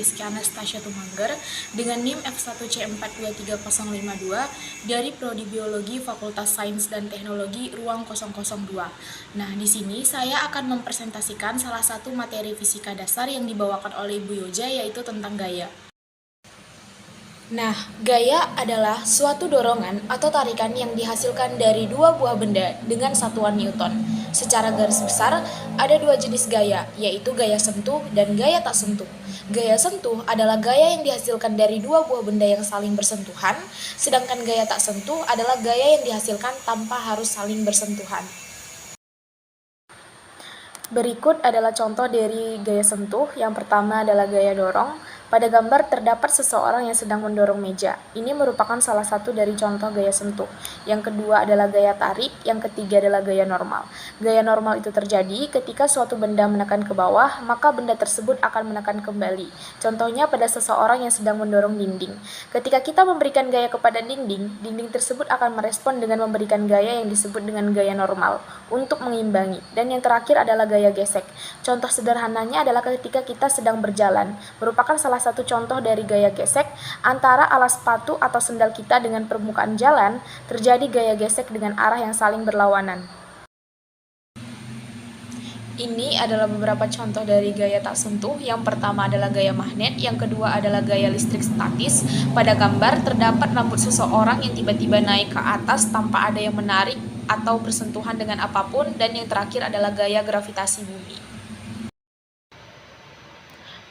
Rizky Anastasia Tumangger dengan NIM F1C423052 dari Prodi Biologi Fakultas Sains dan Teknologi Ruang 002. Nah, di sini saya akan mempresentasikan salah satu materi fisika dasar yang dibawakan oleh Ibu Yoja, yaitu tentang gaya. Nah, gaya adalah suatu dorongan atau tarikan yang dihasilkan dari dua buah benda dengan satuan Newton. Secara garis besar, ada dua jenis gaya, yaitu gaya sentuh dan gaya tak sentuh. Gaya sentuh adalah gaya yang dihasilkan dari dua buah benda yang saling bersentuhan, sedangkan gaya tak sentuh adalah gaya yang dihasilkan tanpa harus saling bersentuhan. Berikut adalah contoh dari gaya sentuh. Yang pertama adalah gaya dorong. Pada gambar terdapat seseorang yang sedang mendorong meja. Ini merupakan salah satu dari contoh gaya sentuh. Yang kedua adalah gaya tarik, yang ketiga adalah gaya normal. Gaya normal itu terjadi ketika suatu benda menekan ke bawah, maka benda tersebut akan menekan kembali. Contohnya pada seseorang yang sedang mendorong dinding. Ketika kita memberikan gaya kepada dinding, dinding tersebut akan merespon dengan memberikan gaya yang disebut dengan gaya normal untuk mengimbangi. Dan yang terakhir adalah gaya gesek. Contoh sederhananya adalah ketika kita sedang berjalan, merupakan salah satu contoh dari gaya gesek. Antara alas sepatu atau sendal kita dengan permukaan jalan, terjadi gaya gesek dengan arah yang saling berlawanan. Ini adalah beberapa contoh dari gaya tak sentuh. Yang pertama adalah gaya magnet, yang kedua adalah gaya listrik statis. Pada gambar terdapat rambut seseorang yang tiba-tiba naik ke atas tanpa ada yang menarik atau bersentuhan dengan apapun, dan yang terakhir adalah gaya gravitasi bumi.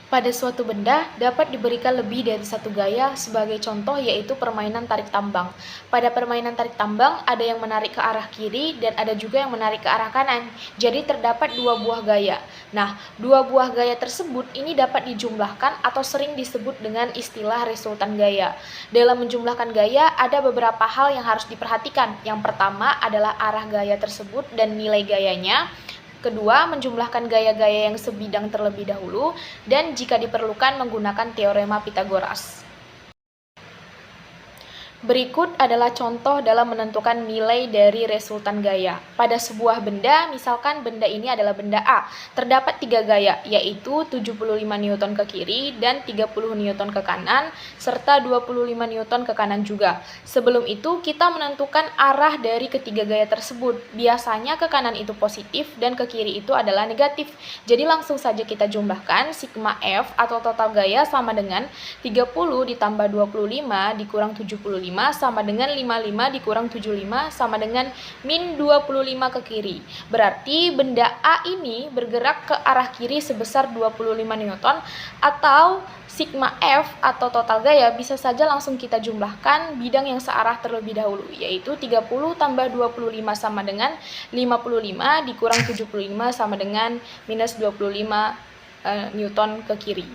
Pada suatu benda dapat diberikan lebih dari satu gaya, sebagai contoh yaitu permainan tarik tambang. Pada permainan tarik tambang ada yang menarik ke arah kiri dan ada juga yang menarik ke arah kanan. Jadi terdapat dua buah gaya. Nah, dua buah gaya tersebut ini dapat dijumlahkan atau sering disebut dengan istilah resultan gaya. Dalam menjumlahkan gaya ada beberapa hal yang harus diperhatikan. Yang pertama adalah arah gaya tersebut dan nilai gayanya. Kedua, menjumlahkan gaya-gaya yang sebidang terlebih dahulu, dan jika diperlukan menggunakan teorema Pythagoras. Berikut adalah contoh dalam menentukan nilai dari resultan gaya. Pada sebuah benda, misalkan benda ini adalah benda A, terdapat tiga gaya, yaitu 75 Newton ke kiri dan 30 Newton ke kanan, serta 25 Newton ke kanan juga. Sebelum itu, kita menentukan arah dari ketiga gaya tersebut. Biasanya ke kanan itu positif dan ke kiri itu adalah negatif. Jadi langsung saja kita jumlahkan, sigma F atau total gaya sama dengan 30 ditambah 25 dikurang 75 sama dengan 55 dikurang 75 sama dengan min 25 ke kiri. Berarti benda A ini bergerak ke arah kiri sebesar 25 Newton, atau sigma F atau total gaya bisa saja langsung kita jumlahkan bidang yang searah terlebih dahulu, yaitu 30 tambah 25 sama dengan 55 dikurang 75 sama dengan minus 25 Newton ke kiri.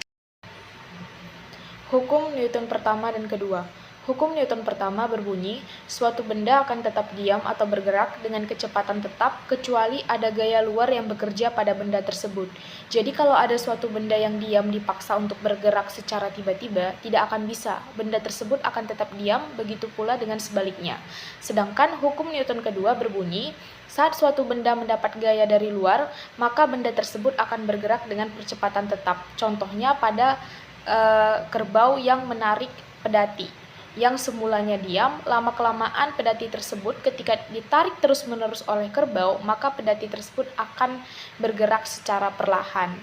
Hukum Newton pertama dan kedua. Hukum Newton pertama berbunyi, suatu benda akan tetap diam atau bergerak dengan kecepatan tetap kecuali ada gaya luar yang bekerja pada benda tersebut. Jadi kalau ada suatu benda yang diam dipaksa untuk bergerak secara tiba-tiba, tidak akan bisa. Benda tersebut akan tetap diam, begitu pula dengan sebaliknya. Sedangkan hukum Newton kedua berbunyi, saat suatu benda mendapat gaya dari luar, maka benda tersebut akan bergerak dengan percepatan tetap. Contohnya pada kerbau yang menarik pedati. Yang semulanya diam, lama-kelamaan pedati tersebut ketika ditarik terus-menerus oleh kerbau, maka pedati tersebut akan bergerak secara perlahan.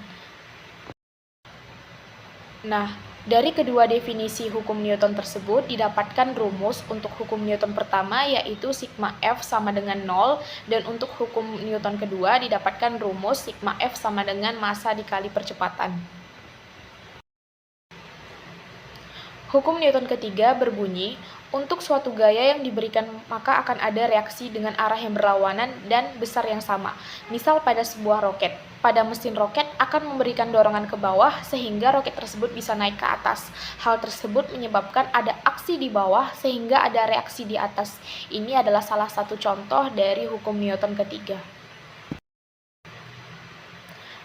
Nah, dari kedua definisi hukum Newton tersebut didapatkan rumus untuk hukum Newton pertama, yaitu sigma F sama dengan 0, dan untuk hukum Newton kedua didapatkan rumus sigma F sama dengan massa dikali percepatan. Hukum Newton ketiga berbunyi, untuk suatu gaya yang diberikan maka akan ada reaksi dengan arah yang berlawanan dan besar yang sama. Misal pada sebuah roket. Pada mesin roket akan memberikan dorongan ke bawah sehingga roket tersebut bisa naik ke atas. Hal tersebut menyebabkan ada aksi di bawah sehingga ada reaksi di atas. Ini adalah salah satu contoh dari hukum Newton ketiga.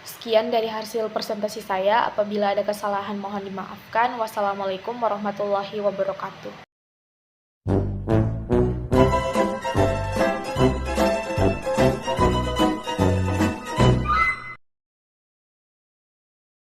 Sekian dari hasil presentasi saya. Apabila ada kesalahan mohon dimaafkan. Wassalamualaikum warahmatullahi wabarakatuh.